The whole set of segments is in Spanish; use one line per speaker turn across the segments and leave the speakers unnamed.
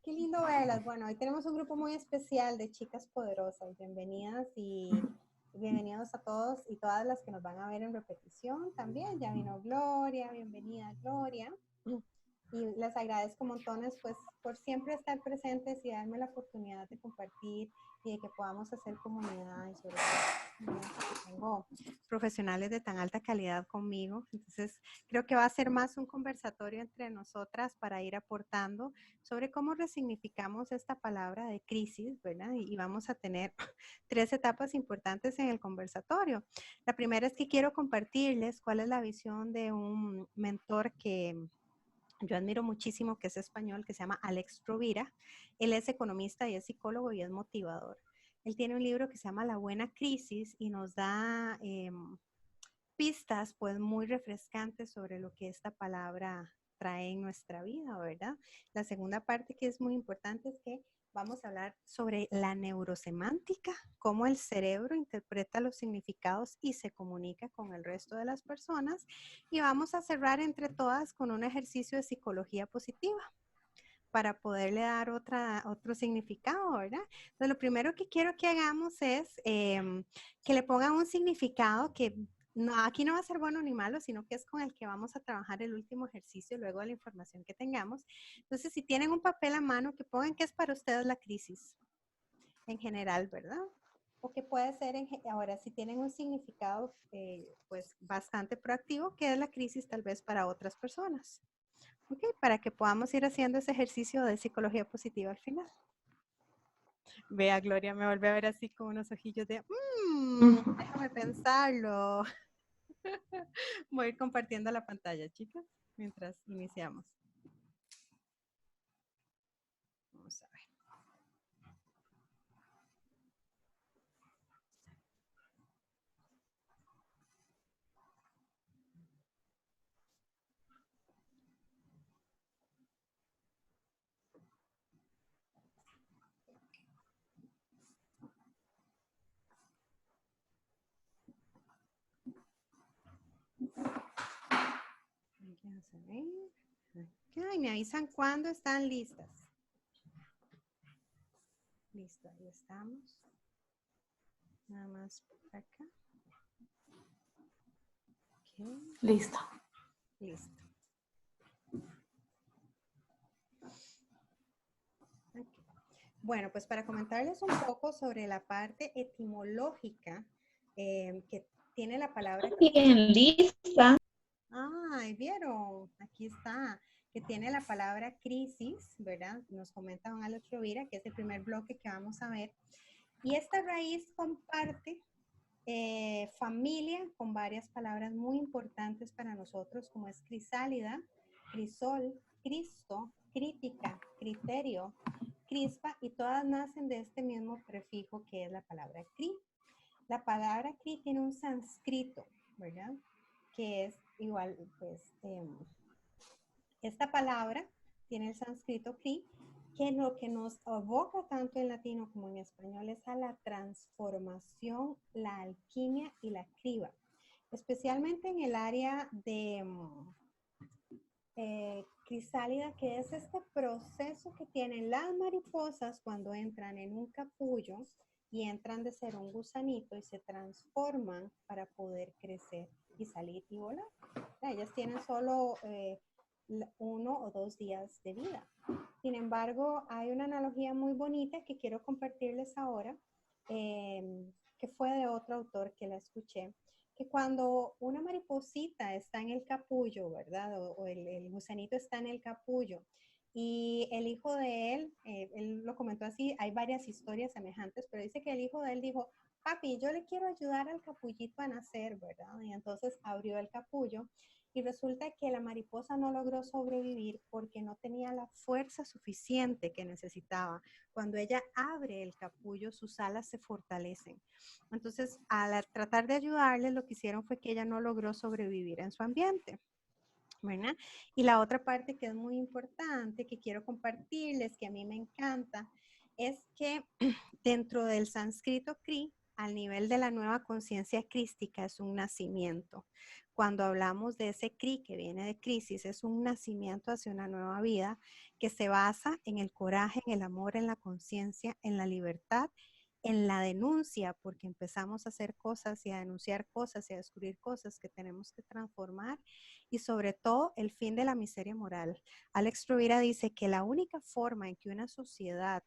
Qué lindo verlas. Bueno, hoy tenemos un grupo muy especial de chicas poderosas. Bienvenidas y bienvenidos a todos y todas las que nos van a ver en repetición también. Ya vino Gloria, bienvenida Gloria. Y les agradezco montones pues por siempre estar presentes y darme la oportunidad de compartir y de que podamos hacer comunidad y sobre todo tengo profesionales de tan alta calidad conmigo. Entonces creo que va a ser más un conversatorio entre nosotras para ir aportando sobre cómo resignificamos esta palabra de crisis, ¿verdad? Y vamos a tener 3 etapas importantes en el conversatorio. La primera es que quiero compartirles cuál es la visión de un mentor que yo admiro muchísimo, que es español, que se llama Alex Rovira. Él es economista y es psicólogo y es motivador. Él tiene un libro que se llama La Buena Crisis y nos da pistas pues muy refrescantes sobre lo que esta palabra trae en nuestra vida, ¿verdad? La segunda parte que es muy importante es que vamos a hablar sobre la neurosemántica, cómo el cerebro interpreta los significados y se comunica con el resto de las personas. Y vamos a cerrar entre todas con un ejercicio de psicología positiva para poderle dar otro significado, ¿verdad? Entonces, lo primero que quiero que hagamos es que le pongan un significado que no, aquí no va a ser bueno ni malo, sino que es con el que vamos a trabajar el último ejercicio luego de la información que tengamos. Entonces, si tienen un papel a mano, que pongan qué es para ustedes la crisis en general, ¿verdad? O que puede ser, ahora, si tienen un significado pues bastante proactivo, ¿qué es la crisis tal vez para otras personas? Ok, para que podamos ir haciendo ese ejercicio de psicología positiva al final. Vea, Gloria me vuelve a ver así con unos ojillos de, déjame pensarlo. Voy a ir compartiendo la pantalla, chicas, mientras iniciamos. Vamos a ver. Vamos a ver. Okay, me avisan cuando están listas. Listo, ahí estamos. Nada más por acá. Okay.
Listo.
Listo. Okay. Bueno, pues para comentarles un poco sobre la parte etimológica que tiene la palabra.
Bien, lista.
Ay, vieron, aquí está, que tiene la palabra crisis, ¿verdad? Nos comenta don Alex Rovira, que es el primer bloque que vamos a ver. Y esta raíz comparte familia con varias palabras muy importantes para nosotros, como es crisálida, crisol, Cristo, crítica, criterio, crispa, y todas nacen de este mismo prefijo que es la palabra cri. La palabra cri tiene un sánscrito, ¿verdad? Que es igual, pues, esta palabra tiene el sánscrito cri, que lo que nos evoca tanto en latino como en español es a la transformación, la alquimia y la criba, especialmente en el área de crisálida, que es este proceso que tienen las mariposas cuando entran en un capullo y entran de ser un gusanito y se transforman para poder crecer y salir y volar. Ellas tienen solo 1 o 2 días de vida. Sin embargo, hay una analogía muy bonita que quiero compartirles ahora, que fue de otro autor que la escuché, que cuando una mariposita está en el capullo, ¿verdad? O el gusanito está en el capullo y el hijo de él lo comentó así, hay varias historias semejantes, pero dice que el hijo de él dijo, papi, yo le quiero ayudar al capullito a nacer, ¿verdad? Y entonces abrió el capullo y resulta que la mariposa no logró sobrevivir porque no tenía la fuerza suficiente que necesitaba. Cuando ella abre el capullo, sus alas se fortalecen. Entonces, al tratar de ayudarle, lo que hicieron fue que ella no logró sobrevivir en su ambiente, ¿verdad? Y la otra parte que es muy importante, que quiero compartirles, que a mí me encanta, es que dentro del sánscrito Kri, al nivel de la nueva conciencia crística, es un nacimiento. cuando hablamos de ese CRI que viene de crisis, es un nacimiento hacia una nueva vida que se basa en el coraje, en el amor, en la conciencia, en la libertad, en la denuncia, porque empezamos a hacer cosas y a denunciar cosas y a descubrir cosas que tenemos que transformar, y sobre todo el fin de la miseria moral. Alex Rovira dice que la única forma en que una sociedad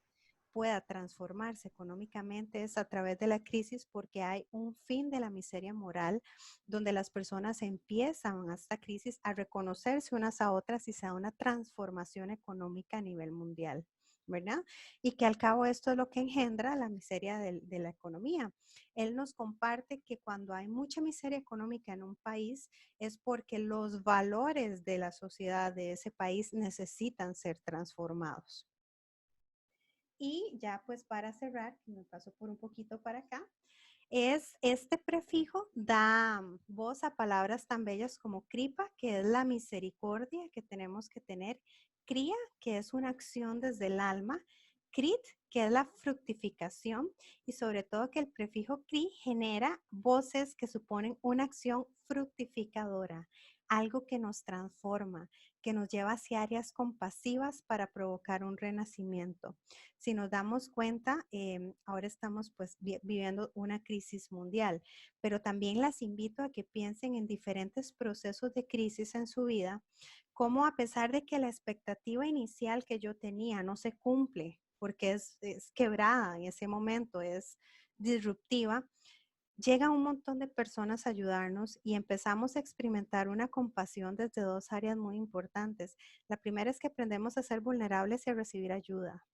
pueda transformarse económicamente es a través de la crisis, porque hay un fin de la miseria moral donde las personas empiezan a esta crisis a reconocerse unas a otras y se da una transformación económica a nivel mundial, ¿verdad? Y que al cabo esto es lo que engendra la miseria de la economía. Él nos comparte que cuando hay mucha miseria económica en un país es porque los valores de la sociedad de ese país necesitan ser transformados. Y ya pues para cerrar, me paso por un poquito para acá, es este prefijo da voz a palabras tan bellas como kripa, que es la misericordia que tenemos que tener, kriya, que es una acción desde el alma, krit, que es la fructificación, y sobre todo que el prefijo kri genera voces que suponen una acción fructificadora, algo que nos transforma, que nos lleva hacia áreas compasivas para provocar un renacimiento. Si nos damos cuenta, ahora estamos pues viviendo una crisis mundial, pero también las invito a que piensen en diferentes procesos de crisis en su vida, como a pesar de que la expectativa inicial que yo tenía no se cumple, porque es quebrada en ese momento, es disruptiva, llega un montón de personas a ayudarnos y empezamos a experimentar una compasión desde dos áreas muy importantes. La primera es que aprendemos a ser vulnerables y a recibir ayuda,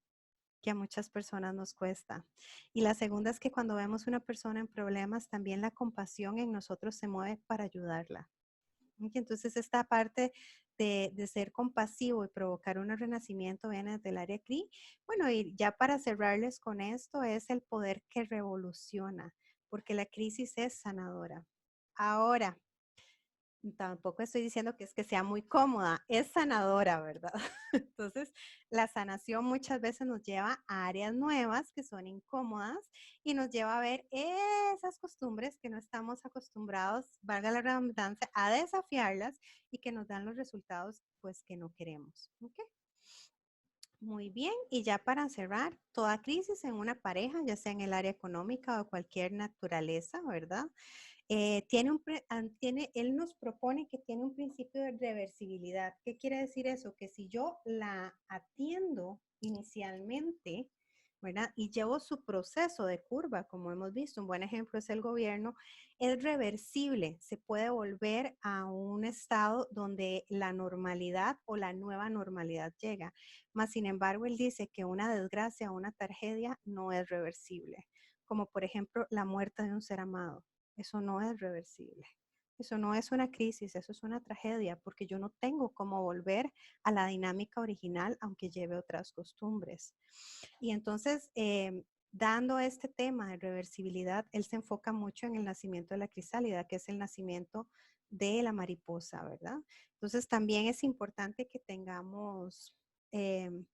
que a muchas personas nos cuesta. Y la segunda es que cuando vemos una persona en problemas, también la compasión en nosotros se mueve para ayudarla. Y entonces esta parte de ser compasivo y provocar un renacimiento viene desde el área CRI. Bueno, y ya para cerrarles con esto, es el poder que revoluciona, porque la crisis es sanadora. Ahora, tampoco estoy diciendo que es que sea muy cómoda, es sanadora, ¿verdad? Entonces, la sanación muchas veces nos lleva a áreas nuevas que son incómodas y nos lleva a ver esas costumbres que no estamos acostumbrados, valga la redundancia, a desafiarlas y que nos dan los resultados pues que no queremos. ¿Ok? Muy bien, y ya para cerrar, toda crisis en una pareja, ya sea en el área económica o cualquier naturaleza, ¿verdad? Él nos propone que tiene un principio de reversibilidad. ¿Qué quiere decir eso? Que si yo la atiendo inicialmente, ¿verdad? Y llevo su proceso de curva, como hemos visto, un buen ejemplo es el gobierno, es reversible, se puede volver a un estado donde la normalidad o la nueva normalidad llega. Mas, sin embargo, él dice que una desgracia o una tragedia no es reversible, como por ejemplo la muerte de un ser amado. Eso no es reversible. Eso no es una crisis, eso es una tragedia, porque yo no tengo cómo volver a la dinámica original, aunque lleve otras costumbres. Y entonces, dando este tema de reversibilidad, él se enfoca mucho en el nacimiento de la crisálida, que es el nacimiento de la mariposa, ¿verdad? Entonces, también es importante que tengamos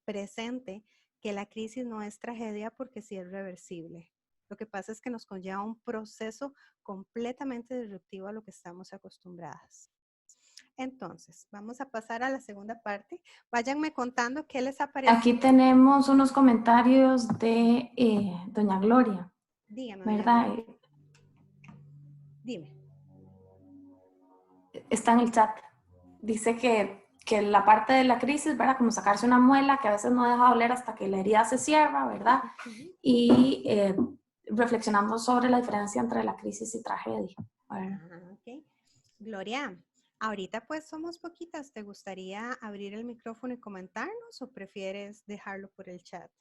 presente que la crisis no es tragedia porque sí es reversible. Lo que pasa es que nos conlleva un proceso completamente disruptivo a lo que estamos acostumbradas. Entonces, vamos a pasar a la segunda parte. Váyanme contando qué les ha parecido.
Aquí tenemos unos comentarios de doña Gloria.
Dígame,
¿Verdad?
doña Gloria. Dime.
Está en el chat. Dice que la parte de la crisis, ¿verdad? Como sacarse una muela que a veces no deja de doler hasta que la herida se cierra, ¿verdad? Y reflexionando sobre la diferencia entre la crisis y tragedia.
Okay. Gloria, ahorita pues somos poquitas. ¿Te gustaría abrir el micrófono y comentarnos o prefieres dejarlo por el chat?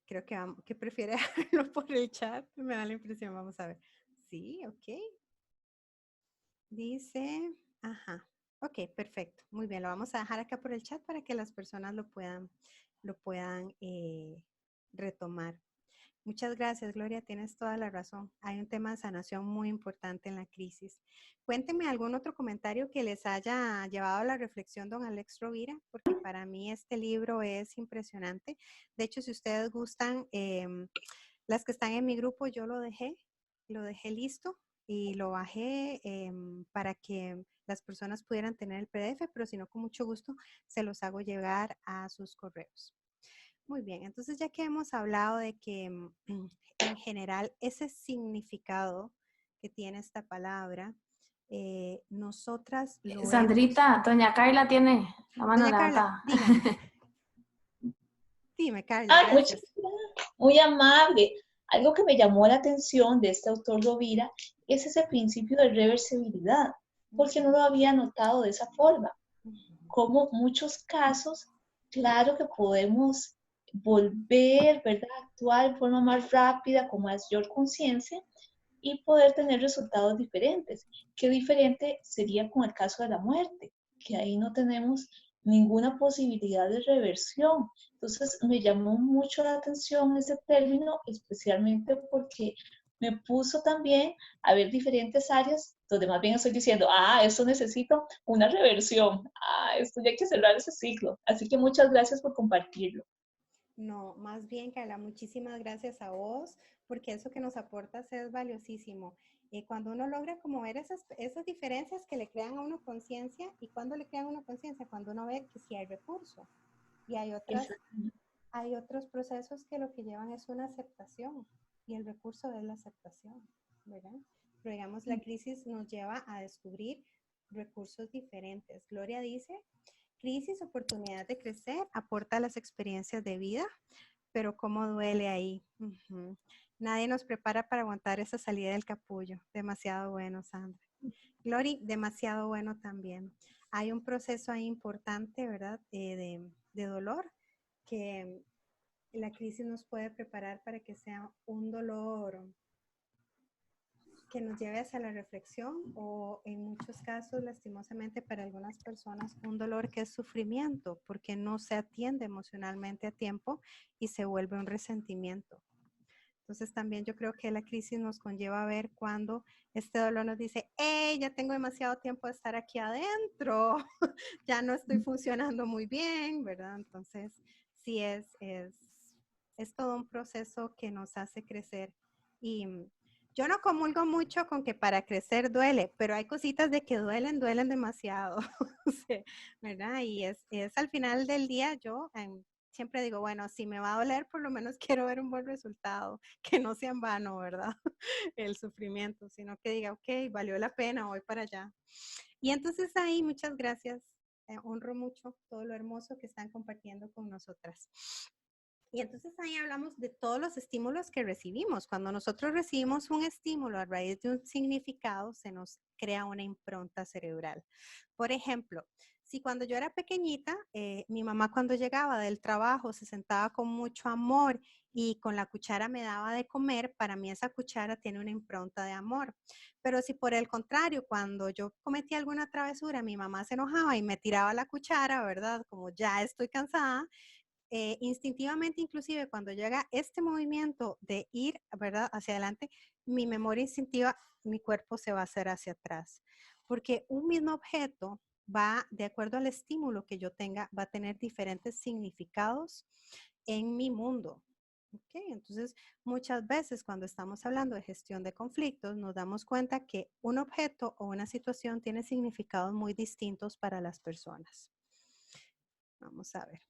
Creo que prefiere dejarlo por el chat. Me da la impresión, vamos a ver. Sí, ok. Dice, ajá. Ok, perfecto. Muy bien, lo vamos a dejar acá por el chat para que las personas lo puedan retomar. Muchas gracias, Gloria. Tienes toda la razón. Hay un tema de sanación muy importante en la crisis. Cuéntenme algún otro comentario que les haya llevado a la reflexión, don Alex Rovira, porque para mí este libro es impresionante. De hecho, si ustedes gustan, las que están en mi grupo, yo lo dejé lo dejé listo y lo bajé para que las personas pudieran tener el PDF, pero si no, con mucho gusto se los hago llegar a sus correos. Muy bien, entonces ya que hemos hablado de que en general ese significado que tiene esta palabra, nosotras lo
Sandrita, doña Carla tiene la mano
Doña Carla,
levantada.
dígame. Dime, Carla,
Ay, muchas
gracias.
gracias. Muy amable. Algo que me llamó la atención de este autor Rovira es ese principio de reversibilidad, porque no lo había notado de esa forma. Como muchos casos, claro que podemos volver, ¿verdad? Actuar de forma más rápida, con mayor conciencia y poder tener resultados diferentes. Qué diferente sería con el caso de la muerte, que ahí no tenemos ninguna posibilidad de reversión. Entonces me llamó mucho la atención ese término, especialmente porque me puso también a ver diferentes áreas donde más bien estoy diciendo, esto necesito una reversión, esto ya hay que cerrar ese ciclo. Así que muchas gracias por compartirlo.
No, más bien, Carla, muchísimas gracias a vos, porque eso que nos aportas es valiosísimo. Cuando uno logra como ver esas diferencias que le crean a uno conciencia, y cuando le crean a uno conciencia, cuando uno ve que sí hay recurso, y hay otros procesos que lo que llevan es una aceptación, y el recurso es la aceptación, ¿verdad? Pero digamos, la crisis nos lleva a descubrir recursos diferentes. Gloria dice: crisis, oportunidad de crecer, aporta las experiencias de vida, pero cómo duele ahí. Nadie nos prepara para aguantar esa salida del capullo. Demasiado bueno, Sandra. Glory, demasiado bueno también. Hay un proceso ahí importante, ¿verdad? De dolor que la crisis nos puede preparar para que sea un dolor que nos lleve hacia la reflexión, o en muchos casos, lastimosamente para algunas personas, un dolor que es sufrimiento porque no se atiende emocionalmente a tiempo y se vuelve un resentimiento. Entonces también yo creo que la crisis nos conlleva a ver cuando este dolor nos dice: hey, ya tengo demasiado tiempo de estar aquí adentro, ya no estoy funcionando muy bien, ¿verdad? Entonces sí es todo un proceso que nos hace crecer. Y yo no comulgo mucho con que para crecer duele, pero hay cositas de que duelen demasiado, sí, ¿verdad? Y es al final del día yo siempre digo, bueno, si me va a doler, por lo menos quiero ver un buen resultado, que no sea en vano, ¿verdad? El sufrimiento, sino que diga, ok, valió la pena, voy para allá. Y entonces ahí, muchas gracias. Honro mucho todo lo hermoso que están compartiendo con nosotras. Y entonces ahí hablamos de todos los estímulos que recibimos. Cuando nosotros recibimos un estímulo a raíz de un significado, se nos crea una impronta cerebral. Por ejemplo, si cuando yo era pequeñita, mi mamá cuando llegaba del trabajo se sentaba con mucho amor y con la cuchara me daba de comer, para mí esa cuchara tiene una impronta de amor. Pero si por el contrario, cuando yo cometía alguna travesura, mi mamá se enojaba y me tiraba la cuchara, ¿verdad? Como ya estoy cansada, instintivamente, inclusive cuando llega este movimiento de ir, ¿verdad?, hacia adelante, mi memoria instintiva, mi cuerpo se va a hacer hacia atrás. Porque un mismo objeto va, de acuerdo al estímulo que yo tenga, va a tener diferentes significados en mi mundo. Okay, entonces, muchas veces cuando estamos hablando de gestión de conflictos, nos damos cuenta que un objeto o una situación tiene significados muy distintos para las personas. Vamos a ver.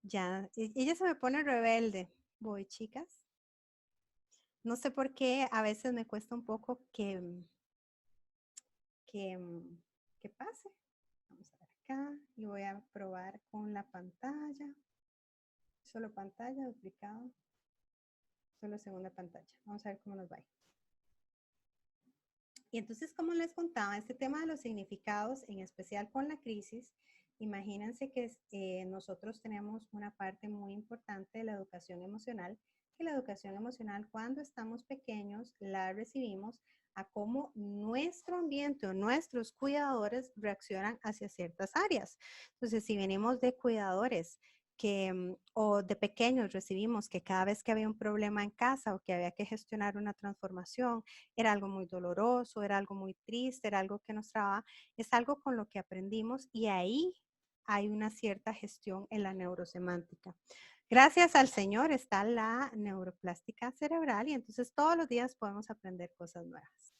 Ya, ella se me pone rebelde. Voy, chicas. No sé por qué a veces me cuesta un poco que, que pase. Vamos a ver acá y voy a probar con la pantalla. Solo pantalla, duplicado. Solo segunda pantalla. Vamos a ver cómo nos va. Y entonces, como les contaba, este tema de los significados, en especial con la crisis, imagínense que nosotros tenemos una parte muy importante de la educación emocional, que la educación emocional cuando estamos pequeños la recibimos a cómo nuestro ambiente o nuestros cuidadores reaccionan hacia ciertas áreas. Entonces, si venimos de cuidadores o de pequeños recibimos que cada vez que había un problema en casa o que había que gestionar una transformación, era algo muy doloroso, era algo muy triste, era algo que nos trababa, es algo con lo que aprendimos y ahí hay una cierta gestión en la neurosemántica. Gracias al Señor está la neuroplástica cerebral y entonces todos los días podemos aprender cosas nuevas.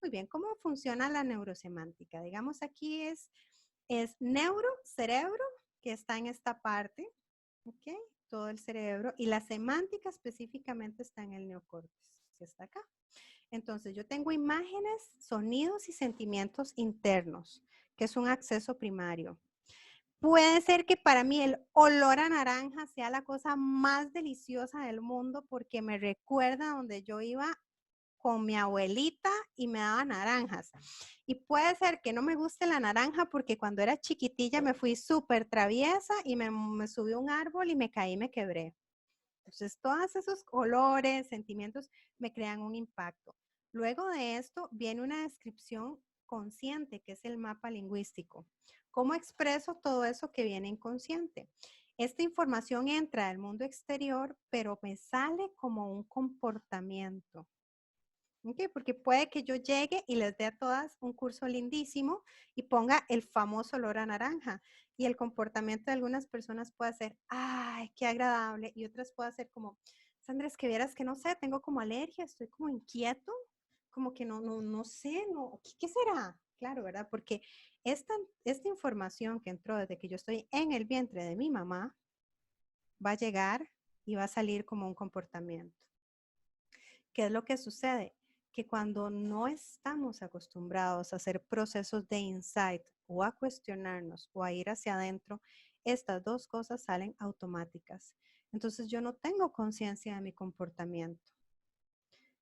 Muy bien, ¿cómo funciona la neurosemántica? Digamos aquí es neuro, cerebro, que está en esta parte, ¿ok? Todo el cerebro. Y la semántica específicamente está en el neocórtex, que está acá. Entonces, yo tengo imágenes, sonidos y sentimientos internos, que es un acceso primario. Puede ser que para mí el olor a naranja sea la cosa más deliciosa del mundo porque me recuerda donde yo iba con mi abuelita y me daba naranjas. Y puede ser que no me guste la naranja porque cuando era chiquitilla me fui súper traviesa y me subí a un árbol y me caí y me quebré. Entonces, todos esos olores, sentimientos me crean un impacto. Luego de esto viene una descripción consciente, que es el mapa lingüístico. ¿Cómo expreso todo eso que viene inconsciente? Esta información entra del mundo exterior, pero me sale como un comportamiento. ¿Okay? Porque puede que yo llegue y les dé a todas un curso lindísimo y ponga el famoso olor a naranja. Y el comportamiento de algunas personas puede ser, ay, qué agradable. Y otras puede ser como, Sandra, es que vieras que no sé, tengo como alergia, estoy como inquieto, como que no sé, no, ¿qué será? Claro, ¿verdad? Porque esta información que entró desde que yo estoy en el vientre de mi mamá va a llegar y va a salir como un comportamiento. ¿Qué es lo que sucede? Que cuando no estamos acostumbrados a hacer procesos de insight o a cuestionarnos o a ir hacia adentro, estas dos cosas salen automáticas. Entonces yo no tengo conciencia de mi comportamiento.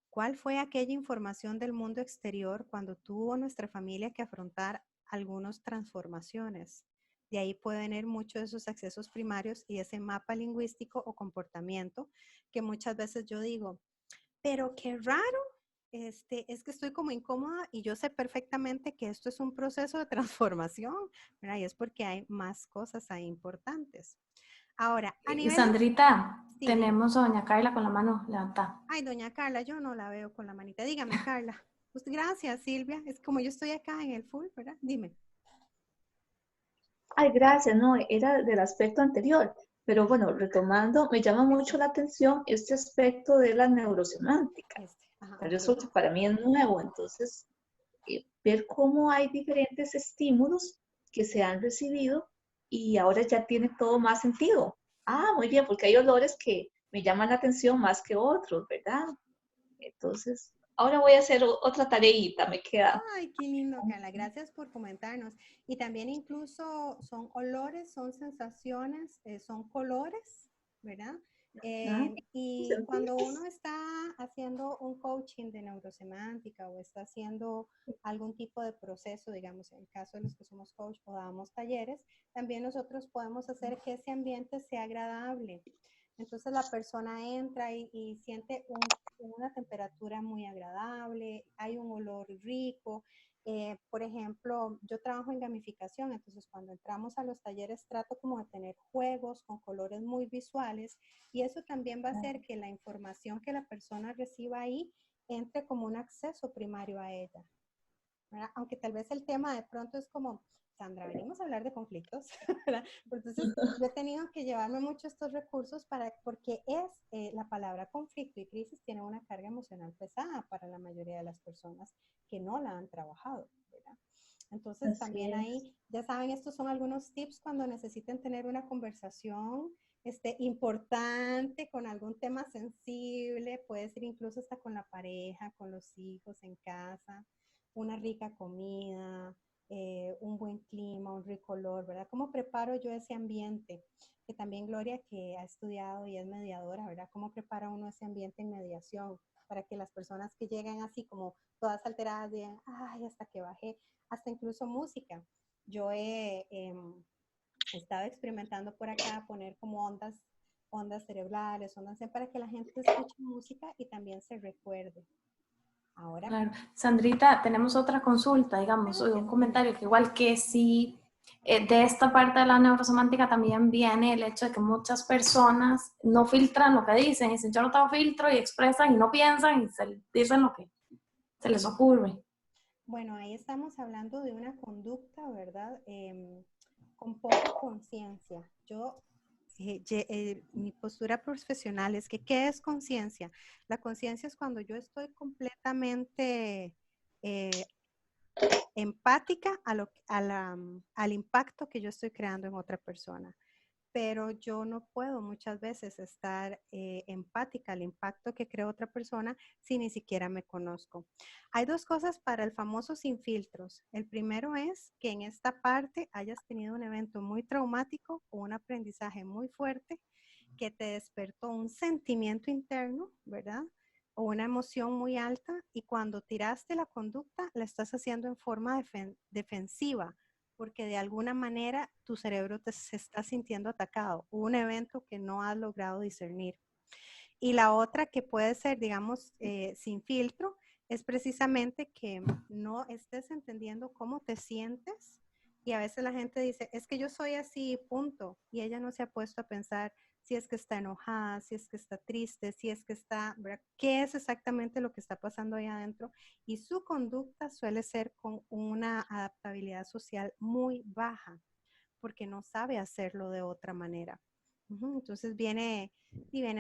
¿Cuál fue aquella información del mundo exterior cuando tuvo nuestra familia que afrontar algunas transformaciones? De ahí pueden venir muchos de esos accesos primarios y ese mapa lingüístico o comportamiento que muchas veces yo digo, pero qué raro, es que estoy como incómoda y yo sé perfectamente que esto es un proceso de transformación, ¿verdad? Y es porque hay más cosas ahí importantes. Ahora, a nivel de...
Sandrita,
Sí, dígame.
tenemos a doña Carla con la mano levantada.
Ay, doña Carla, yo no la veo con la manita. Dígame, Carla. Pues gracias, Silvia. Es como yo estoy acá en el full, ¿verdad? Dime.
Ay, gracias, no, era del aspecto anterior, pero bueno, retomando, me llama mucho la atención este aspecto de la neurosemántica.
Ajá,
Pero
ok.
eso que para mí es nuevo, entonces, ver cómo hay diferentes estímulos que se han recibido y ahora ya tiene todo más sentido. Ah, muy bien, porque hay olores que me llaman la atención más que otros, ¿verdad? Entonces, ahora voy a hacer otra tareita, me queda.
Ay, qué lindo, Carla. Gracias por comentarnos. Y también incluso son olores, son sensaciones, son colores, ¿verdad?
Ah,
Y
sentir.
cuando uno está haciendo un coaching de neurosemántica o está haciendo algún tipo de proceso, digamos, en el caso de los que somos coach o damos talleres, también nosotros podemos hacer que ese ambiente sea agradable. Entonces la persona entra y siente una temperatura muy agradable, hay un olor rico. Por ejemplo, yo trabajo en gamificación, entonces cuando entramos a los talleres trato como de tener juegos con colores muy visuales y eso también va a hacer que la información que la persona reciba ahí entre como un acceso primario a ella, ¿verdad? Aunque tal vez el tema de pronto es como, Sandra, venimos a hablar de conflictos, ¿verdad? Entonces, yo he tenido que llevarme mucho estos recursos porque la palabra conflicto y crisis tiene una carga emocional pesada para la mayoría de las personas que no la han trabajado, ¿verdad? Entonces,
Así
también
es.
ahí, ya saben, estos son algunos tips cuando necesiten tener una conversación importante con algún tema sensible, puede ser incluso hasta con la pareja, con los hijos en casa, una rica comida, un buen clima, un rico olor, ¿verdad? ¿Cómo preparo yo ese ambiente? Que también Gloria, que ha estudiado y es mediadora, ¿verdad? ¿Cómo prepara uno ese ambiente en mediación para que las personas que llegan así como todas alteradas digan, ay, hasta que bajé, hasta incluso música? Yo he estado experimentando por acá poner como ondas cerebrales, ondas para que la gente escuche música y también se recuerde. Ahora,
Claro. Sandrita, tenemos otra consulta, digamos, un
gracias, dime.
comentario que igual que sí, de esta parte de la neurosemántica también viene el hecho de que muchas personas no filtran lo que dicen yo no tengo filtro y expresan y no piensan y dicen lo que se les ocurre.
Bueno, ahí estamos hablando de una conducta, ¿verdad? Con poca conciencia. Yo mi postura profesional es que, ¿qué es conciencia? La conciencia es cuando yo estoy completamente empática al impacto que yo estoy creando en otra persona. Pero yo no puedo muchas veces estar empática al impacto que crea otra persona si ni siquiera me conozco. Hay dos cosas para el famoso sin filtros. El primero es que en esta parte hayas tenido un evento muy traumático o un aprendizaje muy fuerte que te despertó un sentimiento interno, ¿verdad? O una emoción muy alta y cuando tiraste la conducta la estás haciendo en forma defensiva porque de alguna manera tu cerebro se está sintiendo atacado, un evento que no has logrado discernir. Y la otra que puede ser, digamos, sin filtro, es precisamente que no estés entendiendo cómo te sientes. Y a veces la gente dice, es que yo soy así, punto. Y ella no se ha puesto a pensar si es que está enojada, si es que está triste, si es que está, ¿verdad? ¿Qué es exactamente lo que está pasando ahí adentro? Y su conducta suele ser con una adaptabilidad social muy baja, porque no sabe hacerlo de otra manera. Entonces vienen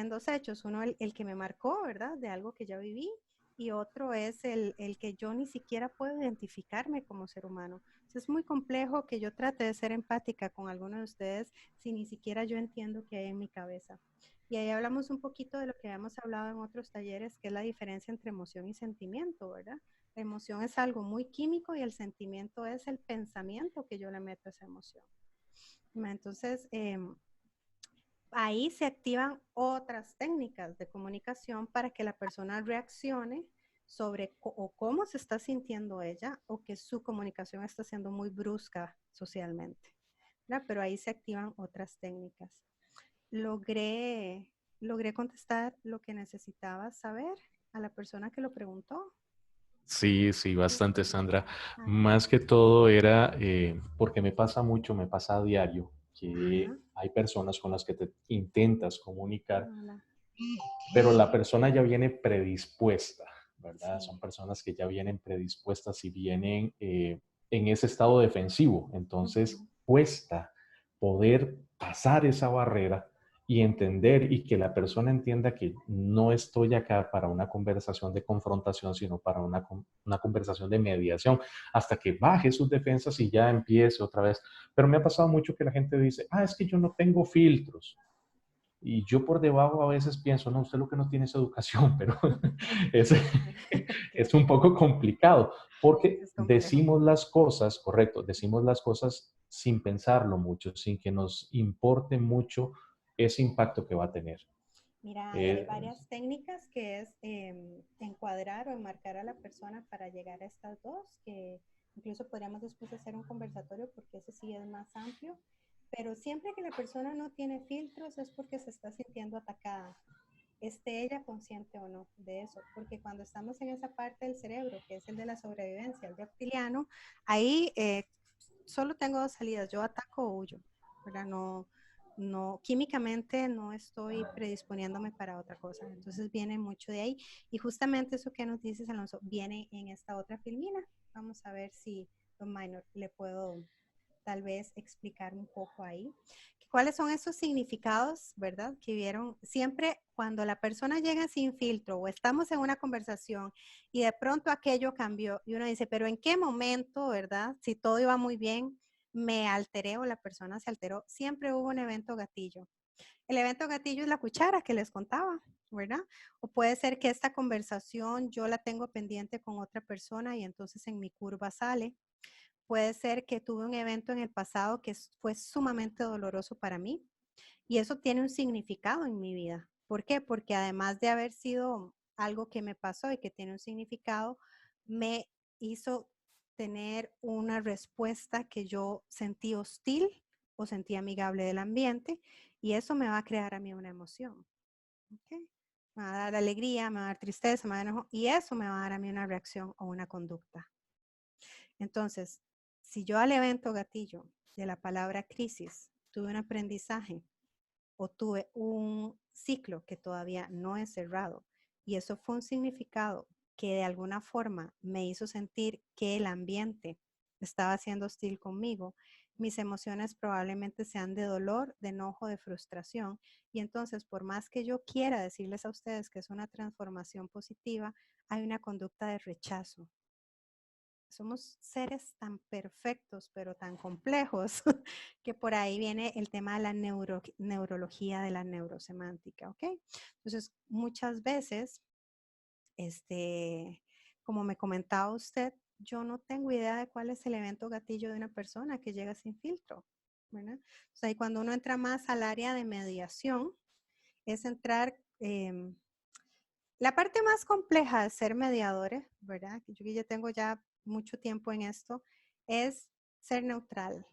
dos hechos. Uno, el que me marcó, ¿verdad? De algo que ya viví. Y otro es el que yo ni siquiera puedo identificarme como ser humano. Entonces, es muy complejo que yo trate de ser empática con alguno de ustedes si ni siquiera yo entiendo qué hay en mi cabeza. Y ahí hablamos un poquito de lo que habíamos hablado en otros talleres, que es la diferencia entre emoción y sentimiento, ¿verdad? La emoción es algo muy químico y el sentimiento es el pensamiento que yo le meto a esa emoción. Entonces, ahí se activan otras técnicas de comunicación para que la persona reaccione sobre o cómo se está sintiendo ella o que su comunicación está siendo muy brusca socialmente, ¿verdad? Pero ahí se activan otras técnicas. Logré contestar lo que necesitaba saber a la persona que lo preguntó.
Sí, sí, bastante, Sandra.
Ah,
Más que todo era porque me pasa mucho, me pasa a diario, que
ajá.
hay personas con las que te intentas comunicar,
Hola.
pero la persona ya viene predispuesta, ¿verdad?
Sí.
Son personas que ya vienen predispuestas y vienen en ese estado defensivo. Entonces, cuesta poder pasar esa barrera y entender y que la persona entienda que no estoy acá para una conversación de confrontación, sino para una conversación de mediación, hasta que baje sus defensas y ya empiece otra vez. Pero me ha pasado mucho que la gente dice, es que yo no tengo filtros. Y yo por debajo a veces pienso, no, usted lo que no tiene es educación, pero es, es un poco complicado porque
Es complejo.
decimos las cosas, correcto, decimos las cosas sin pensarlo mucho, sin que nos importe mucho ese impacto que va a tener.
Mira, hay
Eh,
varias técnicas que es encuadrar o enmarcar a la persona para llegar a estas dos, que incluso podríamos después hacer un conversatorio porque ese sí es más amplio, pero siempre que la persona no tiene filtros es porque se está sintiendo atacada, esté ella consciente o no de eso, porque cuando estamos en esa parte del cerebro, que es el de la sobrevivencia, el reptiliano, ahí solo tengo dos salidas, yo ataco o huyo, ¿verdad? No, químicamente no estoy predisponiéndome para otra cosa. Entonces viene mucho de ahí. Y justamente eso que nos dices, Alonso, viene en esta otra filmina. Vamos a ver si Don Minor le puedo tal vez explicar un poco ahí. ¿Cuáles son esos significados, verdad? Que vieron siempre cuando la persona llega sin filtro o estamos en una conversación y de pronto aquello cambió y uno dice, pero ¿en qué momento, verdad? Si todo iba muy bien, me alteré o la persona se alteró. Siempre hubo un evento gatillo. El evento gatillo es la cuchara que les contaba, ¿verdad? O puede ser que esta conversación yo la tengo pendiente con otra persona y entonces en mi curva sale. Puede ser que tuve un evento en el pasado que fue sumamente doloroso para mí y eso tiene un significado en mi vida. ¿Por qué? Porque además de haber sido algo que me pasó y que tiene un significado, me hizo tener una respuesta que yo sentí hostil o sentí amigable del ambiente y eso me va a crear a mí una emoción. ¿Okay? Me va a dar alegría, me va a dar tristeza, me va a dar enojo y eso me va a dar a mí una reacción o una conducta. Entonces, si yo al evento gatillo de la palabra crisis tuve un aprendizaje o tuve un ciclo que todavía no es cerrado y eso fue un significado que de alguna forma me hizo sentir que el ambiente estaba siendo hostil conmigo, mis emociones probablemente sean de dolor, de enojo, de frustración. Y entonces, por más que yo quiera decirles a ustedes que es una transformación positiva, hay una conducta de rechazo. Somos seres tan perfectos, pero tan complejos, que por ahí viene el tema de la neurología, de la neurosemántica, ¿ok? Entonces, muchas veces, como me comentaba usted, yo no tengo idea de cuál es el evento gatillo de una persona que llega sin filtro, ¿verdad? O sea, y cuando uno entra más al área de mediación, es entrar, la parte más compleja de ser mediadores, ¿verdad? Yo ya tengo ya mucho tiempo en esto, es ser neutral.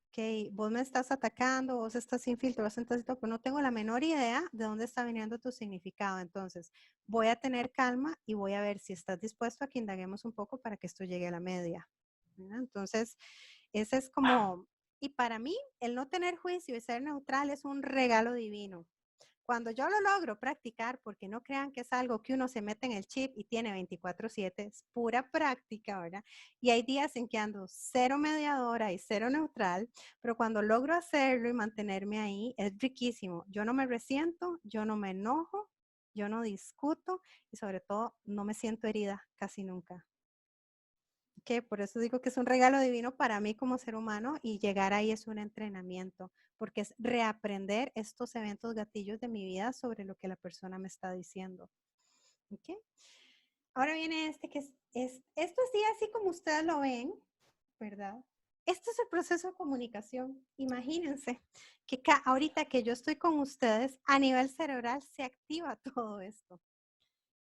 Ok, vos me estás atacando, vos estás sin filtro, vos estás, pero no tengo la menor idea de dónde está viniendo tu significado. Entonces, voy a tener calma y voy a ver si estás dispuesto a que indaguemos un poco para que esto llegue a la media, ¿verdad? Entonces, ese es como, y para mí, el no tener juicio y ser neutral es un regalo divino. Cuando yo lo logro practicar, porque no crean que es algo que uno se mete en el chip y tiene 24/7, es pura práctica, ¿verdad? Y hay días en que ando cero mediadora y cero neutral, pero cuando logro hacerlo y mantenerme ahí, es riquísimo. Yo no me resiento, yo no me enojo, yo no discuto y sobre todo no me siento herida casi nunca. Que por eso digo que es un regalo divino para mí como ser humano y llegar ahí es un entrenamiento, porque es reaprender estos eventos gatillos de mi vida sobre lo que la persona me está diciendo. ¿Okay? Ahora viene que esto sí, así como ustedes lo ven, ¿verdad? Esto es el proceso de comunicación. Imagínense que ahorita que yo estoy con ustedes, a nivel cerebral se activa todo esto.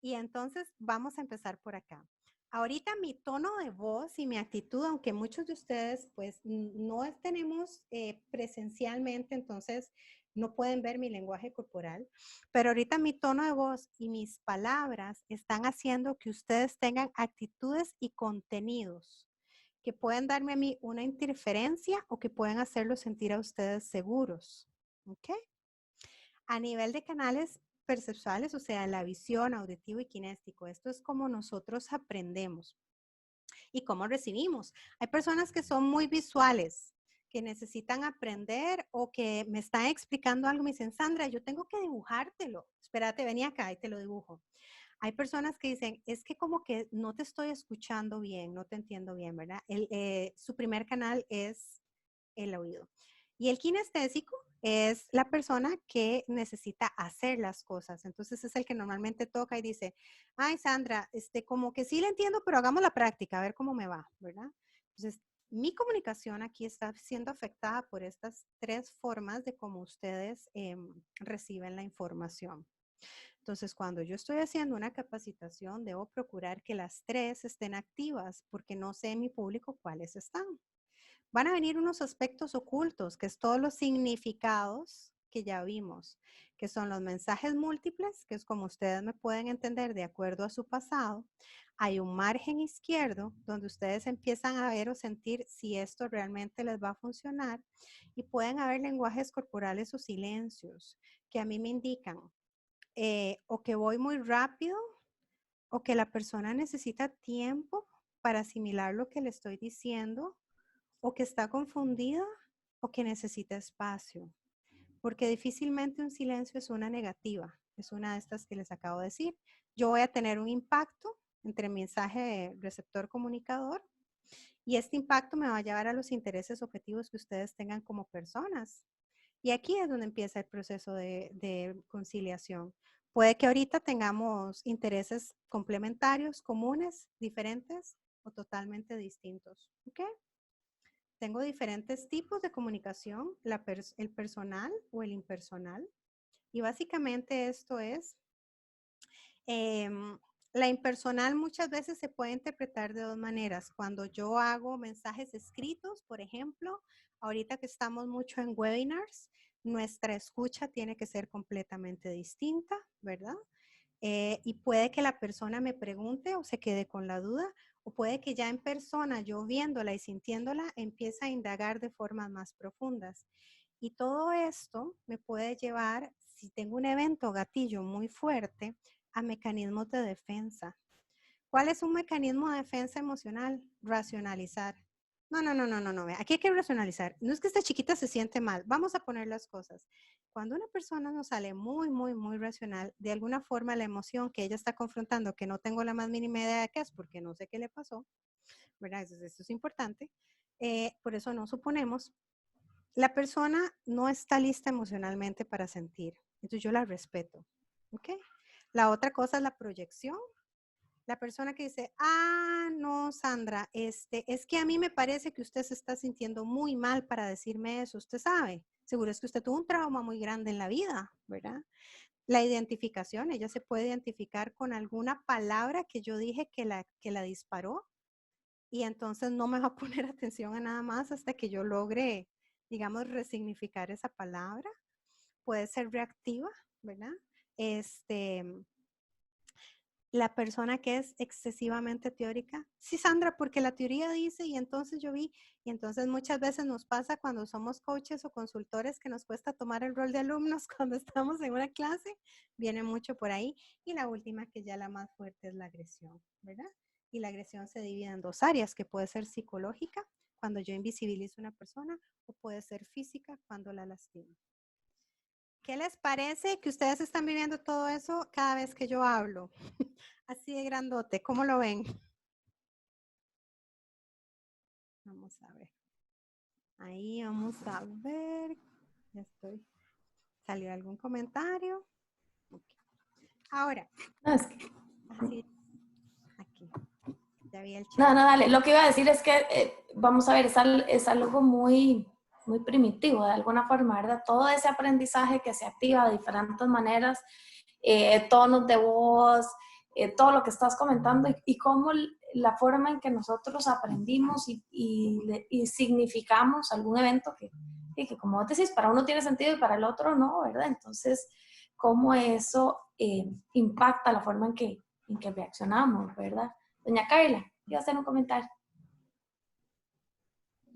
Y entonces vamos a empezar por acá. Ahorita mi tono de voz y mi actitud, aunque muchos de ustedes pues no tenemos presencialmente, entonces no pueden ver mi lenguaje corporal, pero ahorita mi tono de voz y mis palabras están haciendo que ustedes tengan actitudes y contenidos que pueden darme a mí una interferencia o que pueden hacerlos sentir a ustedes seguros. ¿Ok? A nivel de canales perceptuales, o sea, la visión, auditivo y kinéstico, esto es como nosotros aprendemos y cómo recibimos. Hay personas que son muy visuales, que necesitan aprender o que me están explicando algo, me dicen, Sandra, yo tengo que dibujártelo. Espérate, vení acá y te lo dibujo. Hay personas que dicen, es que como que no te estoy escuchando bien, no te entiendo bien, ¿verdad? Su primer canal es el oído. Y el kinestésico es la persona que necesita hacer las cosas. Entonces es el que normalmente toca y dice, ay Sandra, como que sí le entiendo, pero hagamos la práctica, a ver cómo me va, ¿verdad? Entonces, mi comunicación aquí está siendo afectada por estas tres formas de cómo ustedes reciben la información. Entonces, cuando yo estoy haciendo una capacitación, debo procurar que las tres estén activas porque no sé en mi público cuáles están. Van a venir unos aspectos ocultos, que es todos los significados que ya vimos, que son los mensajes múltiples, que es como ustedes me pueden entender de acuerdo a su pasado. Hay un margen izquierdo donde ustedes empiezan a ver o sentir si esto realmente les va a funcionar y pueden haber lenguajes corporales o silencios que a mí me indican o que voy muy rápido o que la persona necesita tiempo para asimilar lo que le estoy diciendo o que está confundida o que necesita espacio. Porque difícilmente un silencio es una negativa, es una de estas que les acabo de decir. Yo voy a tener un impacto entre mensaje receptor comunicador y este impacto me va a llevar a los intereses objetivos que ustedes tengan como personas. Y aquí es donde empieza el proceso de conciliación. Puede que ahorita tengamos intereses complementarios, comunes, diferentes o totalmente distintos. ¿Ok? Tengo diferentes tipos de comunicación, el personal o el impersonal. Y básicamente esto es, la impersonal muchas veces se puede interpretar de dos maneras. Cuando yo hago mensajes escritos, por ejemplo, ahorita que estamos mucho en webinars, nuestra escucha tiene que ser completamente distinta, ¿verdad? Y puede que la persona me pregunte o se quede con la duda, o puede que ya en persona, yo viéndola y sintiéndola, empiece a indagar de formas más profundas. Y todo esto me puede llevar, si tengo un evento gatillo muy fuerte, a mecanismos de defensa. ¿Cuál es un mecanismo de defensa emocional? Racionalizar. vea, aquí hay que racionalizar. No es que esta chiquita se siente mal. Vamos a poner las cosas. Cuando una persona nos sale muy, muy, muy racional, de alguna forma la emoción que ella está confrontando, que no tengo la más mínima idea de qué es, porque no sé qué le pasó, ¿verdad? Eso es importante. Por eso no suponemos. La persona no está lista emocionalmente para sentir. Entonces yo la respeto. ¿Ok? La otra cosa es la proyección. La persona que dice, no, Sandra, es que a mí me parece que usted se está sintiendo muy mal para decirme eso. Usted sabe, seguro es que usted tuvo un trauma muy grande en la vida, ¿verdad? La identificación, ella se puede identificar con alguna palabra que yo dije que la disparó y entonces no me va a poner atención a nada más hasta que yo logre, digamos, resignificar esa palabra. Puede ser reactiva, ¿verdad? La persona que es excesivamente teórica. Sí, Sandra, porque la teoría dice y entonces yo vi, y entonces muchas veces nos pasa cuando somos coaches o consultores que nos cuesta tomar el rol de alumnos cuando estamos en una clase, viene mucho por ahí. Y la última, que ya la más fuerte, es la agresión, ¿verdad? Y la agresión se divide en dos áreas, que puede ser psicológica, cuando yo invisibilizo a una persona, o puede ser física, cuando la lastimo. ¿Qué les parece que ustedes están viviendo todo eso cada vez que yo hablo? Así de grandote, ¿cómo lo ven? Vamos a ver. Ahí vamos a ver. Ya estoy. ¿Salió algún comentario? Okay. Ahora.
No, es que,
así. Aquí. Ya vi el chat.
no, dale. Lo que iba a decir es que, vamos a ver, es algo muy, muy primitivo, de alguna forma, ¿verdad? Todo ese aprendizaje que se activa de diferentes maneras, tonos de voz, todo lo que estás comentando y cómo la forma en que nosotros aprendimos y significamos algún evento que, como vos decís, para uno tiene sentido y para el otro no, ¿verdad? Entonces, cómo eso impacta la forma en que reaccionamos, ¿verdad? Doña Carla, iba a hacer un comentario.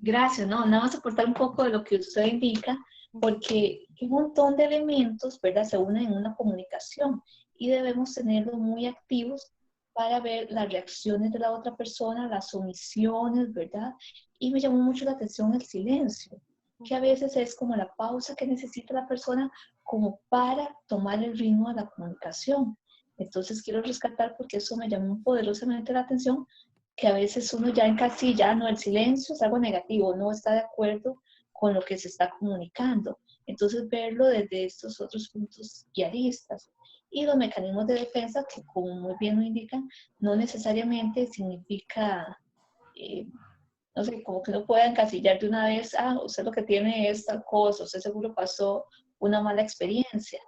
Gracias, no, nada más aportar un poco de lo que usted indica, porque un montón de elementos, ¿verdad?, se unen en una comunicación y debemos tenerlos muy activos para ver las reacciones de la otra persona, las omisiones, ¿verdad? Y me llamó mucho la atención el silencio, que a veces es como la pausa que necesita la persona como para tomar el ritmo de la comunicación. Entonces quiero rescatar porque eso me llamó poderosamente la atención, que a veces uno ya encasilla, no, el silencio es algo negativo, no está de acuerdo con lo que se está comunicando. Entonces, verlo desde estos otros puntos y aristas. Y los mecanismos de defensa, que como muy bien lo indican, no necesariamente significa, no sé, como que no pueda encasillar de una vez, usted lo que tiene es tal cosa, usted seguro pasó una mala experiencia,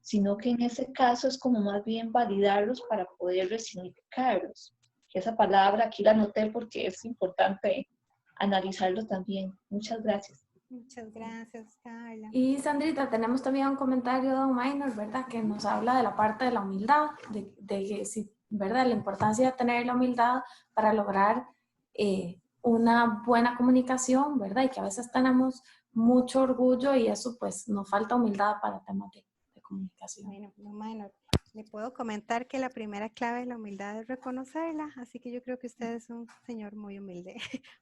sino que en ese caso es como más bien validarlos para poder resignificarlos. Esa palabra aquí la anoté porque es importante analizarlo también. Muchas gracias.
Muchas gracias, Carla.
Y Sandrita, tenemos también un comentario de Don Minor, ¿verdad? Que nos habla de la parte de la humildad, de si, ¿verdad? La importancia de tener la humildad para lograr una buena comunicación, ¿verdad? Y que a veces tenemos mucho orgullo y eso pues nos falta humildad para temas de comunicación.
Bueno, Don Minor, le puedo comentar que la primera clave de la humildad es reconocerla, así que yo creo que usted es un señor muy humilde,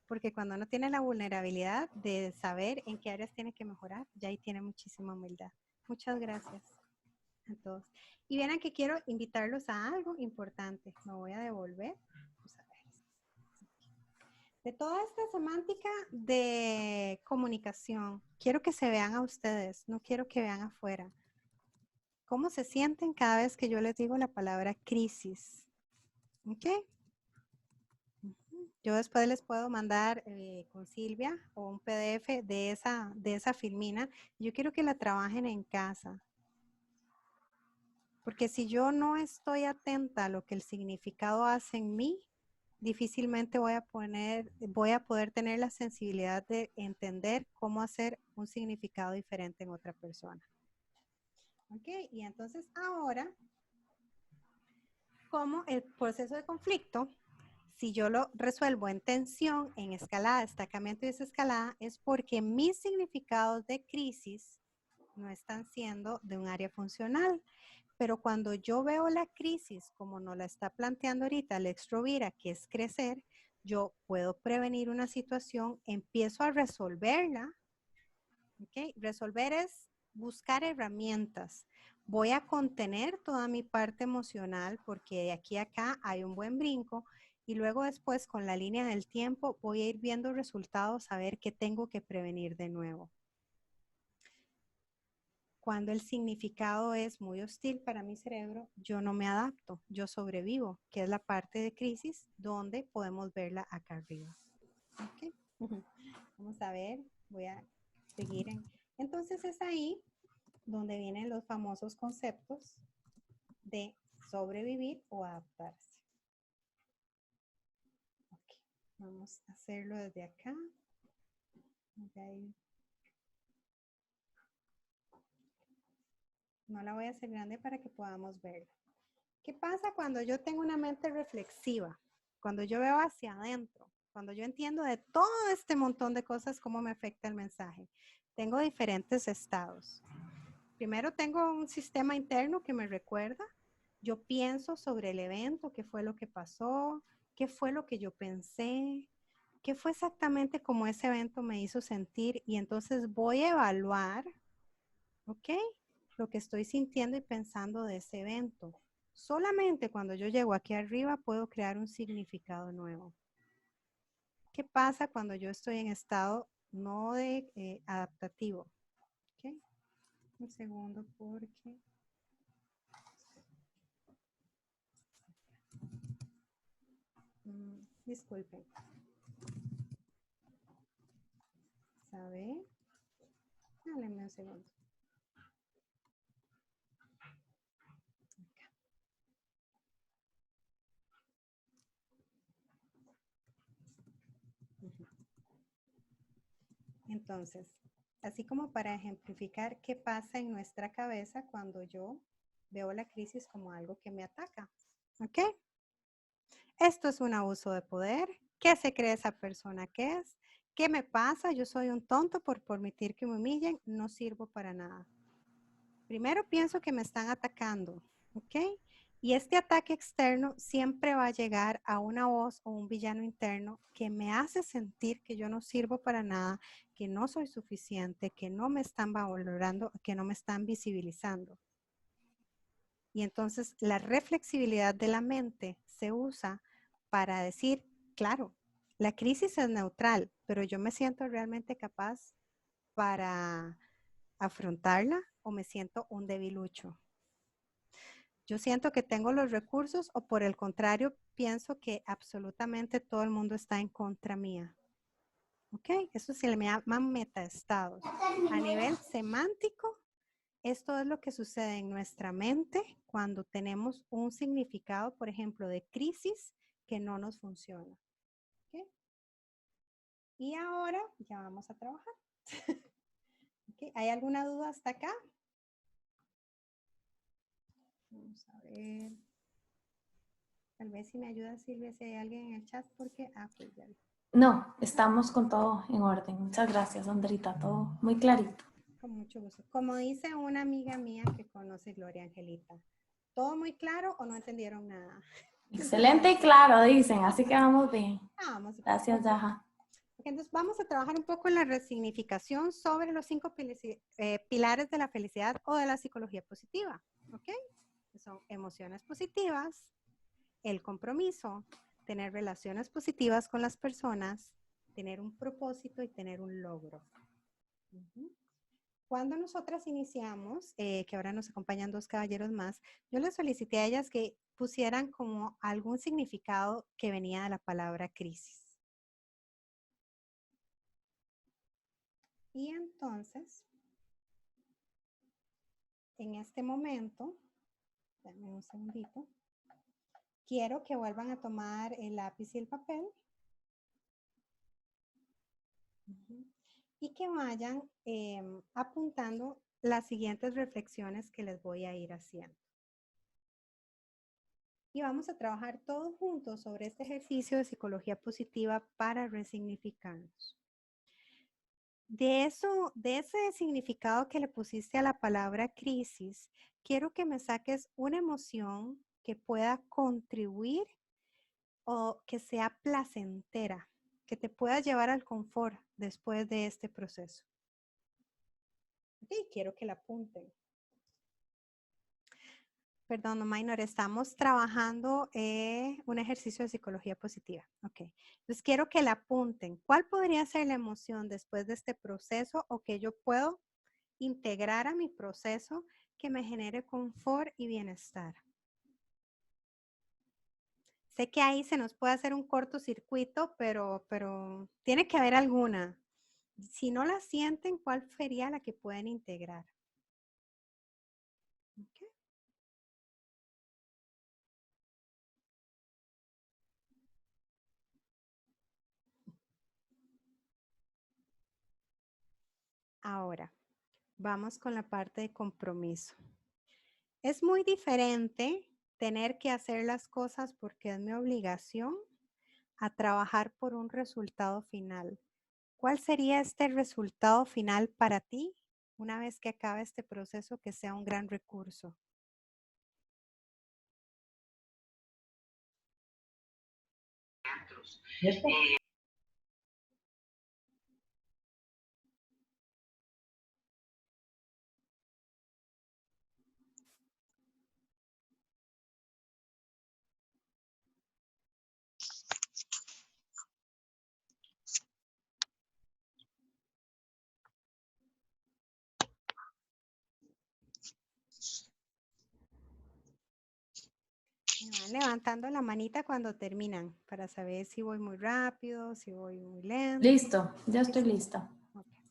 porque cuando uno tiene la vulnerabilidad de saber en qué áreas tiene que mejorar, ya ahí tiene muchísima humildad. Muchas gracias a todos. Y bien, que quiero invitarlos a algo importante. Me voy a devolver. Vamos a ver. De toda esta semántica de comunicación, quiero que se vean a ustedes, no quiero que vean afuera. ¿Cómo se sienten cada vez que yo les digo la palabra crisis? ¿Ok? Yo después les puedo mandar con Silvia o un PDF de esa filmina. Yo quiero que la trabajen en casa. Porque si yo no estoy atenta a lo que el significado hace en mí, difícilmente voy a poder tener la sensibilidad de entender cómo hacer un significado diferente en otra persona. ¿Ok? Y entonces ahora, como el proceso de conflicto, si yo lo resuelvo en tensión, en escalada, destacamiento y desescalada, es porque mis significados de crisis no están siendo de un área funcional. Pero cuando yo veo la crisis como nos la está planteando ahorita Alex Rovira, que es crecer, yo puedo prevenir una situación, empiezo a resolverla. ¿Ok? Resolver es buscar herramientas. Voy a contener toda mi parte emocional porque de aquí a acá hay un buen brinco y luego después con la línea del tiempo voy a ir viendo resultados a ver qué tengo que prevenir de nuevo. Cuando el significado es muy hostil para mi cerebro, yo no me adapto, yo sobrevivo, que es la parte de crisis donde podemos verla acá arriba. ¿Okay? Vamos a ver, voy a seguir. Entonces es ahí donde vienen los famosos conceptos de sobrevivir o adaptarse. Okay. Vamos a hacerlo desde acá. No la voy a hacer grande para que podamos verla. ¿Qué pasa cuando yo tengo una mente reflexiva? Cuando yo veo hacia adentro, cuando yo entiendo de todo este montón de cosas cómo me afecta el mensaje. Tengo diferentes estados. Primero tengo un sistema interno que me recuerda. Yo pienso sobre el evento, qué fue lo que pasó, qué fue lo que yo pensé, qué fue exactamente como ese evento me hizo sentir y entonces voy a evaluar, ¿ok? Lo que estoy sintiendo y pensando de ese evento. Solamente cuando yo llego aquí arriba puedo crear un significado nuevo. ¿Qué pasa cuando yo estoy en estado no de adaptativo? ¿Ok? Un segundo porque... disculpen. ¿Sabe? Dáleme un segundo. Acá. Entonces, así como para ejemplificar qué pasa en nuestra cabeza cuando yo veo la crisis como algo que me ataca. ¿Ok? Esto es un abuso de poder. ¿Qué se cree esa persona que es? ¿Qué me pasa? Yo soy un tonto por permitir que me humillen. No sirvo para nada. Primero pienso que me están atacando. ¿Ok? Y este ataque externo siempre va a llegar a una voz o un villano interno que me hace sentir que yo no sirvo para nada, que no soy suficiente, que no me están valorando, que no me están visibilizando. Y entonces la reflexibilidad de la mente se usa para decir, claro, la crisis es neutral, pero yo me siento realmente capaz para afrontarla o me siento un debilucho. Yo siento que tengo los recursos o por el contrario, pienso que absolutamente todo el mundo está en contra mía. ¿Ok? Eso se le llaman metaestados. A nivel semántico, esto es lo que sucede en nuestra mente cuando tenemos un significado, por ejemplo, de crisis que no nos funciona. ¿Ok? Y ahora ya vamos a trabajar. ¿Ok? ¿Hay alguna duda hasta acá? Vamos a ver. Tal vez si me ayuda Silvia, si hay alguien en el chat, porque... pues ya vi.
No, estamos con todo en orden. Muchas gracias, Andrita. Todo muy clarito.
Con mucho gusto. Como dice una amiga mía que conoce Gloria Angelita, ¿todo muy claro o no entendieron nada?
Excelente y claro, dicen. Así que vamos bien.
Vamos.
Gracias, Yaja.
Entonces vamos a trabajar un poco en la resignificación sobre los 5 pilares de la felicidad o de la psicología positiva. ¿Ok? Son emociones positivas, el compromiso, tener relaciones positivas con las personas, tener un propósito y tener un logro. Cuando nosotras iniciamos, que ahora nos acompañan 2 caballeros más, yo les solicité a ellas que pusieran como algún significado que venía de la palabra crisis. Y entonces, en este momento, dame un segundito, quiero que vuelvan a tomar el lápiz y el papel. Y que vayan apuntando las siguientes reflexiones que les voy a ir haciendo. Y vamos a trabajar todos juntos sobre este ejercicio de psicología positiva para resignificarnos. De ese significado que le pusiste a la palabra crisis, quiero que me saques una emoción que pueda contribuir o que sea placentera, que te pueda llevar al confort después de este proceso. Ok, quiero que la apunten. Perdón, minor, estamos trabajando un ejercicio de psicología positiva. Ok, entonces quiero que la apunten. ¿Cuál podría ser la emoción después de este proceso o que yo puedo integrar a mi proceso que me genere confort y bienestar? Sé que ahí se nos puede hacer un cortocircuito, pero tiene que haber alguna. Si no la sienten, ¿cuál sería la que pueden integrar? Okay. Ahora, vamos con la parte de compromiso. Es muy diferente tener que hacer las cosas porque es mi obligación a trabajar por un resultado final. ¿Cuál sería este resultado final para ti una vez que acabe este proceso que sea un gran recurso? Me van levantando la manita cuando terminan para saber si voy muy rápido, si voy muy lento.
Listo, ya estoy lista.
Okay.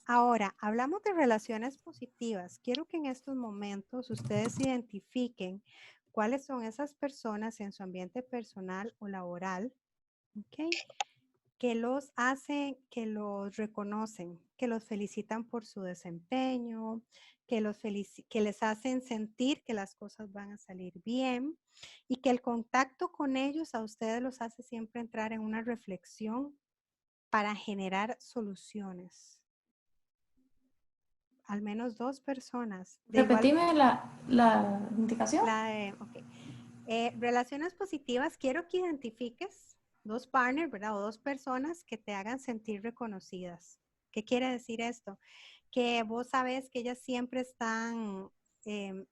Ahora, hablamos de relaciones positivas. Quiero que en estos momentos ustedes identifiquen cuáles son esas personas en su ambiente personal o laboral, ¿ok? Que los hacen, que los reconocen, que los felicitan por su desempeño, que les hacen sentir que las cosas van a salir bien y que el contacto con ellos a ustedes los hace siempre entrar en una reflexión para generar soluciones. Al menos 2 personas.
Repetime la indicación.
Relaciones positivas, quiero que identifiques 2 partners, ¿verdad? O 2 personas que te hagan sentir reconocidas. ¿Qué quiere decir esto? Que vos sabes que ellas siempre están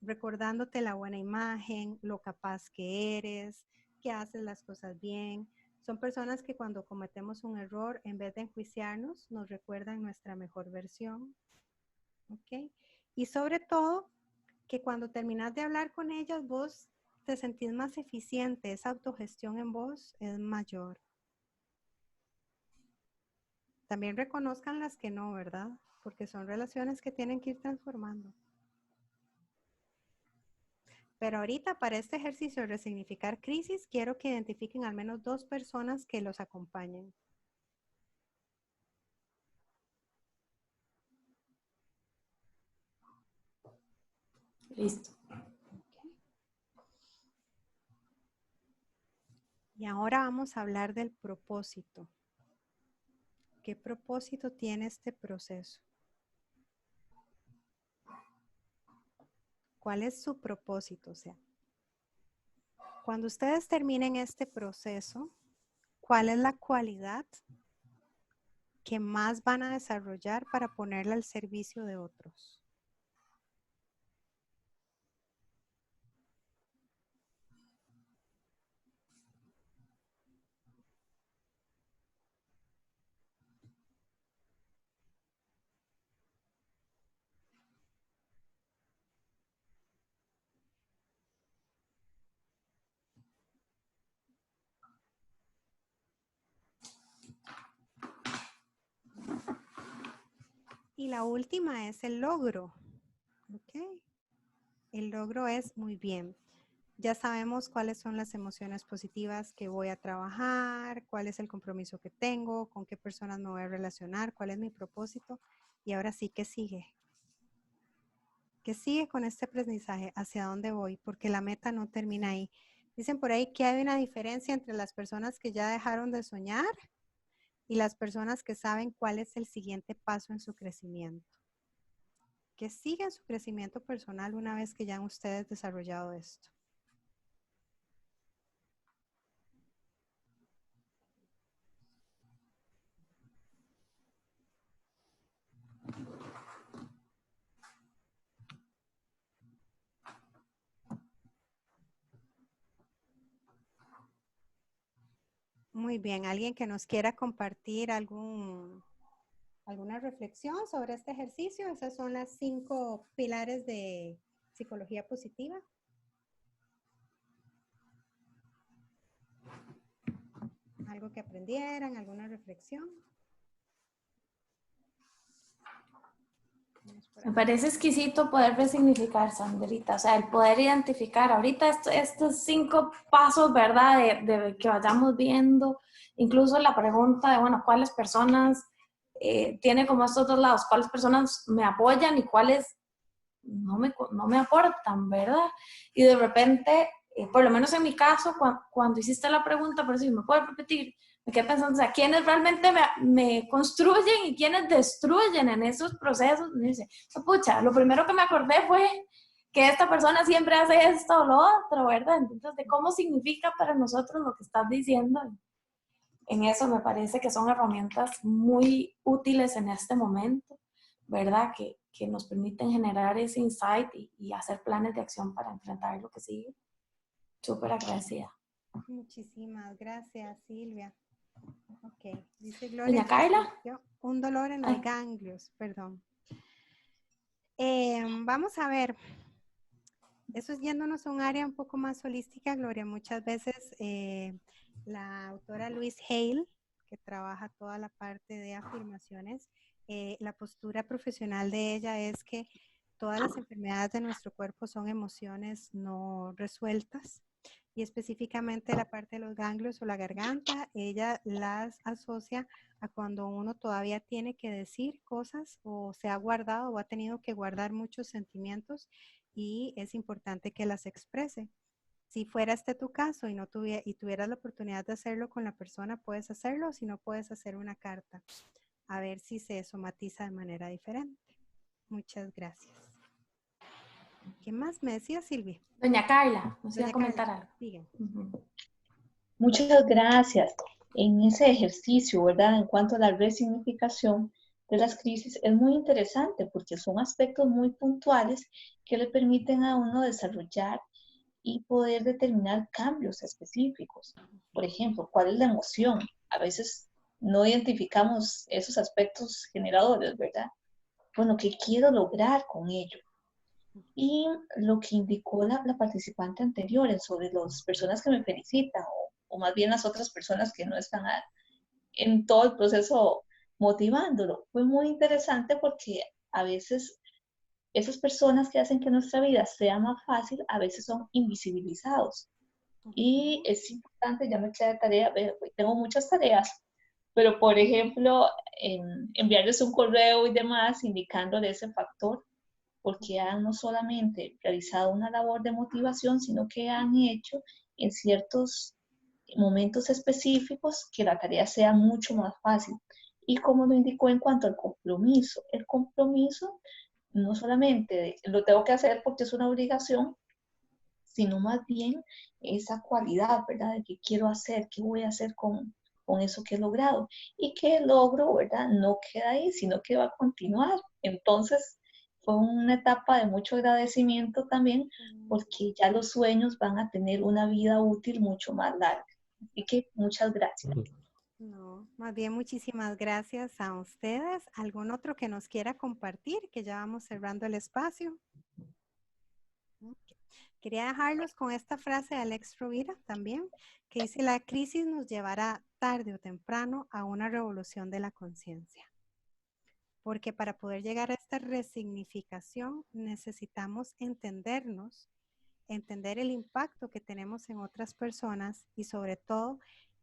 recordándote la buena imagen, lo capaz que eres, que haces las cosas bien. Son personas que cuando cometemos un error, en vez de enjuiciarnos, nos recuerdan nuestra mejor versión. ¿Ok? Y sobre todo, que cuando terminas de hablar con ellas, vos te sentís más eficiente, esa autogestión en vos es mayor. También reconozcan las que no, ¿verdad? Porque son relaciones que tienen que ir transformando. Pero ahorita para este ejercicio de resignificar crisis, quiero que identifiquen al menos 2 personas que los acompañen.
Listo.
Y ahora vamos a hablar del propósito. ¿Qué propósito tiene este proceso? ¿Cuál es su propósito? O sea, cuando ustedes terminen este proceso, ¿cuál es la cualidad que más van a desarrollar para ponerla al servicio de otros? Y la última es el logro. ¿Ok? El logro es muy bien. Ya sabemos cuáles son las emociones positivas que voy a trabajar, cuál es el compromiso que tengo, con qué personas me voy a relacionar, cuál es mi propósito. Y ahora sí, ¿qué sigue? ¿Qué sigue con este aprendizaje? ¿Hacia dónde voy? Porque la meta no termina ahí. Dicen por ahí que hay una diferencia entre las personas que ya dejaron de soñar y las personas que saben cuál es el siguiente paso en su crecimiento. Que siga su crecimiento personal una vez que ya han ustedes desarrollado esto. Muy bien, ¿alguien que nos quiera compartir alguna reflexión sobre este ejercicio? Esas son las 5 pilares de psicología positiva. ¿Algo que aprendieran? ¿Alguna reflexión?
Me parece exquisito poder resignificar, Sandrita, o sea, el poder identificar ahorita estos 5 pasos, ¿verdad? De que vayamos viendo, incluso la pregunta de, bueno, ¿cuáles personas tiene como estos dos lados? ¿Cuáles personas me apoyan y cuáles no me aportan, ¿verdad? Y de repente, por lo menos en mi caso, cuando hiciste la pregunta, por eso me puedo repetir, me quedé pensando, o sea, ¿quiénes realmente me construyen y quiénes destruyen en esos procesos? Me dice, pucha, lo primero que me acordé fue que esta persona siempre hace esto o lo otro, ¿verdad? Entonces, de cómo significa para nosotros lo que estás diciendo. En eso me parece que son herramientas muy útiles en este momento, ¿verdad? Que nos permiten generar ese insight y hacer planes de acción para enfrentar lo que sigue. Súper agradecida.
Muchísimas gracias, Silvia. Ok, dice Gloria.
Doña Carla.
Un dolor en los ganglios, perdón. Vamos a ver. Eso es yéndonos a un área un poco más holística, Gloria. Muchas veces la autora Louise Hay, que trabaja toda la parte de afirmaciones, la postura profesional de ella es que todas las enfermedades de nuestro cuerpo son emociones no resueltas. Y específicamente la parte de los ganglios o la garganta, ella las asocia a cuando uno todavía tiene que decir cosas o se ha guardado o ha tenido que guardar muchos sentimientos y es importante que las exprese. Si fuera este tu caso y tuvieras la oportunidad de hacerlo con la persona, puedes hacerlo, si no puedes hacer una carta, a ver si se somatiza de manera diferente. Muchas gracias. ¿Qué más me decía, Silvia?
Doña Carla, nos iba a comentar algo.
Muchas gracias. En ese ejercicio, ¿verdad? En cuanto a la resignificación de las crisis, es muy interesante porque son aspectos muy puntuales que le permiten a uno desarrollar y poder determinar cambios específicos. Por ejemplo, ¿cuál es la emoción? A veces no identificamos esos aspectos generadores, ¿verdad? Bueno, ¿qué quiero lograr con ello? Y lo que indicó la participante anterior sobre las personas que me felicitan o más bien las otras personas que no están en todo el proceso motivándolo. Fue muy interesante porque a veces esas personas que hacen que nuestra vida sea más fácil, a veces son invisibilizados. Y es importante, ya me queda de tarea, tengo muchas tareas, pero por ejemplo, enviarles un correo y demás indicándole ese factor, porque han no solamente realizado una labor de motivación, sino que han hecho en ciertos momentos específicos que la tarea sea mucho más fácil. Y como lo indicó en cuanto al compromiso, el compromiso no solamente lo tengo que hacer porque es una obligación, sino más bien esa cualidad, ¿verdad? De qué quiero hacer, qué voy a hacer con eso que he logrado. Y que el logro, ¿verdad? No queda ahí, sino que va a continuar. Entonces, fue una etapa de mucho agradecimiento también, porque ya los sueños van a tener una vida útil mucho más larga. Así que muchas gracias.
No, más bien muchísimas gracias a ustedes. ¿Algún otro que nos quiera compartir? Que ya vamos cerrando el espacio. Okay. Quería dejarlos con esta frase de Alex Rovira también, que dice: la crisis nos llevará tarde o temprano a una revolución de la conciencia. Porque para poder llegar a esta resignificación necesitamos entendernos, entender el impacto que tenemos en otras personas y sobre todo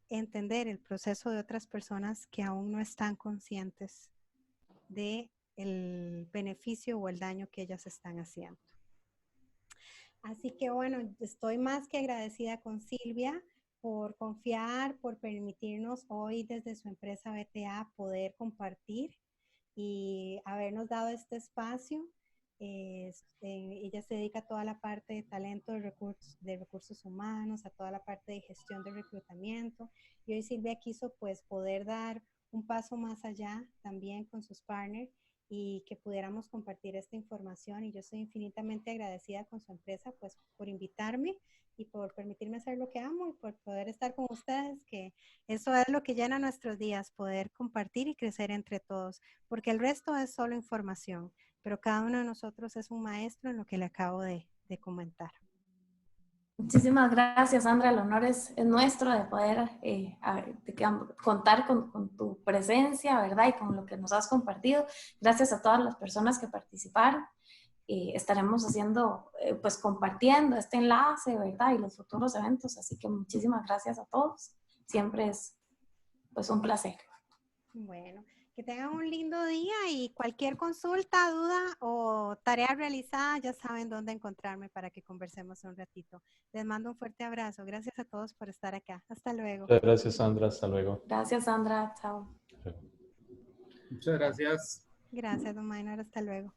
entender el proceso de otras personas que aún no están conscientes de el beneficio o el daño que ellas están haciendo. Así que bueno, estoy más que agradecida con Silvia por confiar, por permitirnos hoy desde su empresa BTA poder compartir y habernos dado este espacio. Ella se dedica a toda la parte de talento de recursos humanos, a toda la parte de gestión de reclutamiento. Y hoy Silvia quiso pues poder dar un paso más allá también con sus partners y que pudiéramos compartir esta información. Y yo estoy infinitamente agradecida con su empresa, pues, por invitarme y por permitirme hacer lo que amo y por poder estar con ustedes, que eso es lo que llena nuestros días, poder compartir y crecer entre todos, porque el resto es solo información, pero cada uno de nosotros es un maestro en lo que le acabo de comentar.
Muchísimas gracias, Sandra. El honor es nuestro de poder contar con tu presencia, ¿verdad? Y con lo que nos has compartido. Gracias a todas las personas que participaron. Estaremos haciendo, pues compartiendo este enlace, ¿verdad? Y los futuros eventos. Así que muchísimas gracias a todos. Siempre es, pues, un placer.
Bueno, que tengan un lindo día y cualquier consulta, duda o tarea realizada, ya saben dónde encontrarme para que conversemos un ratito. Les mando un fuerte abrazo. Gracias a todos por estar acá. Hasta luego.
Muchas gracias, Sandra. Hasta luego.
Gracias, Sandra. Chao.
Muchas gracias.
Gracias, don Maynor. Hasta luego.